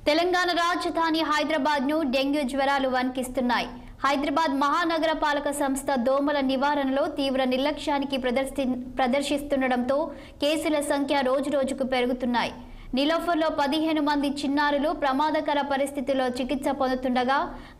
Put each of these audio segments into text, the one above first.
తెలంగాణ రాజధాని హైదరాబాద్ ను డెంగ్యూ జ్వరాలు వణికిస్తున్నాయి. హైదరాబాద్ మహానగర పాలక సంస్థ దోమల నివారణలో తీవ్ర నిర్లక్ష్యానికి ప్రదర్శిస్తుండటంతో కేసుల సంఖ్య రోజురోజుకు పెరుగుతున్నాయి. నిలోఫర్లో 15 మంది చిన్నారులు ప్రమాదకర పరిస్థితిలో చికిత్స పొందుతుండగా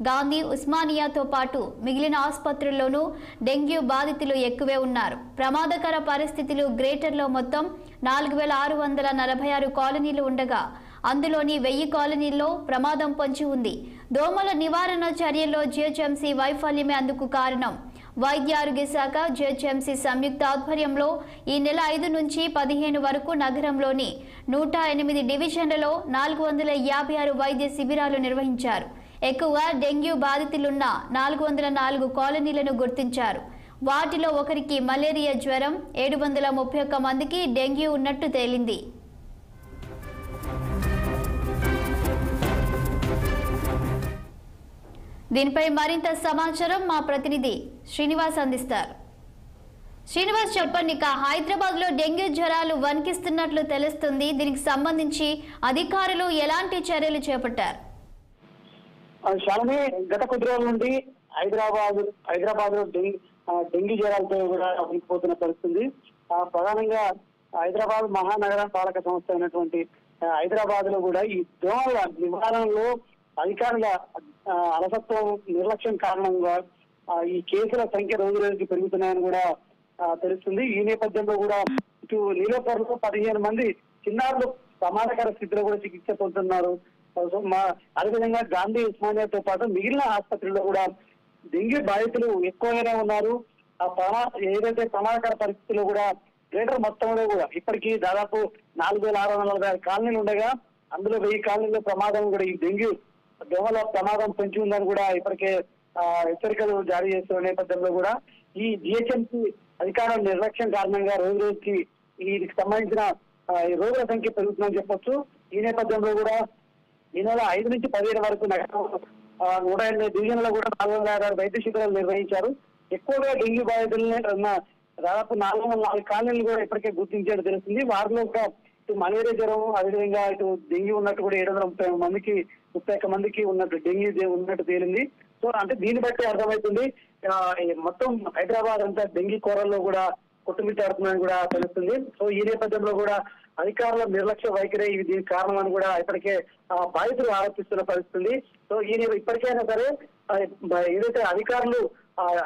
గాంధీ, ఉస్మానియాతో పాటు మిగిలిన ఆసుపత్రుల్లోనూ డెంగ్యూ బాధితులు ఎక్కువే ఉన్నారు. ప్రమాదకర పరిస్థితులు గ్రేటర్లో మొత్తం 4646 కాలనీలు ఉండగా అందులోని 1000 కాలనీల్లో ప్రమాదం పొంచి ఉంది. దోమల నివారణ చర్యల్లో జీహెచ్ఎంసీ వైఫల్యమే అందుకు కారణం. వైద్య ఆరోగ్య శాఖ, జీహెచ్ఎంసీ సంయుక్త ఆధ్వర్యంలో ఈ నెల 5 నుంచి 15 వరకు నగరంలోని 108 డివిజన్లలో 456 వైద్య శిబిరాలు నిర్వహించారు. ఎక్కువ డెంగ్యూ బాధితులున్న 404 కాలనీలను గుర్తించారు. వాటిలో ఒకరికి మలేరియా జ్వరం, 731 మందికి డెంగ్యూ ఉన్నట్టు తేలింది. దీనిపై మరింత సమాచారం మా ప్రతినిధి శ్రీనివాస్ అందిస్తారు. శ్రీనివాస్, చెప్పండి. హైదరాబాద్ లో డెంగ్యూ జ్వరాలు వణికిస్తున్నట్లు తెలుస్తుంది. దీనికి సంబంధించి అధికారులు ఎలాంటి చర్యలు చేపట్టారు? గత కొద్ది రోజుల నుండి హైదరాబాద్ లో డెంగ్యూ జ్వరాలతో కూడా వణికిపోతున్న పరిస్థితి. ప్రధానంగా హైదరాబాద్ మహానగర పాలక సంస్థ అయినటువంటి హైదరాబాద్ లో కూడా ఈ దోమల నివారణలో అధికారుల అలసత్వం, నిర్లక్ష్యం కారణంగా ఈ కేసుల సంఖ్య రోజు రోజుకి పెరుగుతున్నాయని కూడా తెలుస్తుంది. ఈ నేపథ్యంలో కూడా ఇటు నీలోఫర్లో 15 మంది చిన్నారులు ప్రమాదకర స్థితిలో కూడా చికిత్స పొందుతున్నారు. అదేవిధంగా గాంధీ, ఉస్మానియాతో పాటు మిగిలిన ఆసుపత్రుల్లో కూడా డెంగ్యూ బాధితులు ఎక్కువగానే ఉన్నారు. ఏదైతే ప్రమాదకర పరిస్థితుల్లో కూడా గ్రేటర్ మొత్తంలో కూడా ఇప్పటికీ దాదాపు 4646 కాలనీలు ఉండగా అందులో 1000 కాలనీల ప్రమాదం కూడా ఈ డెంగ్యూ దోమల ప్రమాదం పెంచి ఉందని కూడా ఇప్పటికే హెచ్చరికలు జారీ చేస్తున్న నేపథ్యంలో కూడా ఈ జిహెచ్ఎంసీ అధికారుల నిర్లక్ష్యం కారణంగా రోజు రోజుకి వీటికి సంబంధించిన రోగుల సంఖ్య పెరుగుతుందని చెప్పొచ్చు. ఈ నేపథ్యంలో కూడా ఈ నెల 5 నుంచి 15 వరకు నగరం 108 డివిజన్లో కూడా 456 వైద్య శిబిరాలు నిర్వహించారు. ఎక్కువగా డెంగ్యూ బాధితులనే దాదాపు 404 కాలనీలు కూడా ఇప్పటికే గుర్తించేది తెలుస్తుంది. వారిలో ఇటు మలేరియా జ్వరం, అదేవిధంగా ఇటు డెంగ్యూ ఉన్నట్టు కూడా 731 మందికి ఉన్నట్టు డెంగ్యూ ఉన్నట్టు తేలింది. సో అంటే దీన్ని బట్టి అర్థమవుతుంది మొత్తం హైదరాబాద్ అంతా డెంగ్యూ కోరల్లో కూడా కొట్టుమిట్టాడుతుందని కూడా తెలుస్తుంది. సో ఈ నేపథ్యంలో కూడా అధికారుల నిర్లక్ష్య వైఖరి దీనికి కారణం అని కూడా ఇప్పటికే బాధితులు ఆరోపిస్తున్న పరిస్థితుంది. సో ఇప్పటికైనా సరే ఏదైతే అధికారులు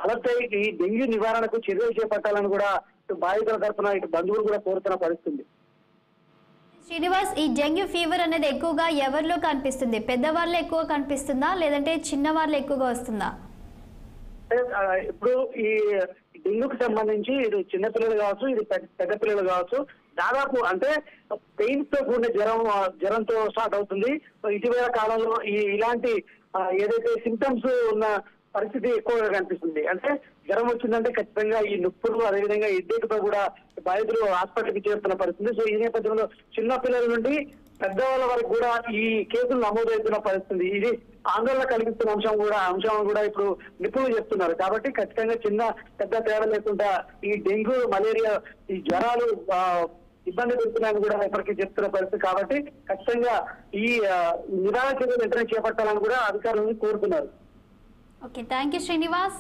అలర్ట్ అయ్యి ఈ డెంగ్యూ నివారణకు చర్యలు చేపట్టాలని కూడా ఇటు బాధితుల తరఫున ఇటు బంధువులు కూడా కోరుతున్న పరిస్థితుంది. శ్రీనివాస్, ఈ డెంగ్యూ ఫీవర్ అనేది ఎక్కువగా ఎవరిలో కనిపిస్తుంది? పెద్దవాళ్ళు ఎక్కువ కనిపిస్తుందా, లేదంటే చిన్న వాళ్ళు ఎక్కువగా వస్తుందా? ఇప్పుడు ఈ డెంగ్యూకి సంబంధించి ఇది చిన్నపిల్లలు కావచ్చు, ఇది పెద్ద పిల్లలు కావచ్చు, దాదాపు అంటే పెయిన్స్ తో కూడిన జ్వరంతో స్టార్ట్ అవుతుంది. ఇటీవల కాలంలో ఇలాంటి ఏదైతే సిమ్టమ్స్ ఉన్న పరిస్థితి ఎక్కువగా కనిపిస్తుంది. అంటే జ్వరం వచ్చిందంటే ఖచ్చితంగా ఈ నొప్పులు, అదేవిధంగా ఎడ్డేకుతో కూడా బాధితులు హాస్పిటల్కి చేరుతున్న పరిస్థితి. సో ఈ నేపథ్యంలో చిన్న పిల్లల నుండి పెద్దవాళ్ళ వరకు కూడా ఈ కేసులు నమోదవుతున్న పరిస్థితి. ఇది ఆందోళన కలిగిస్తున్న అంశం కూడా ఇప్పుడు నిపుణులు చెప్తున్నారు. కాబట్టి ఖచ్చితంగా చిన్న పెద్ద తేడా లేకుండా ఈ డెంగ్యూ, మలేరియా, ఈ జ్వరాలు ఇబ్బంది పెడుతున్నాయని కూడా ఇప్పటికీ చెప్తున్న పరిస్థితి. కాబట్టి ఖచ్చితంగా ఈ నివారణ చర్యలు వెంటనే చేపట్టాలని కూడా అధికారులను కోరుతున్నారు. Okay, thank you Srinivas.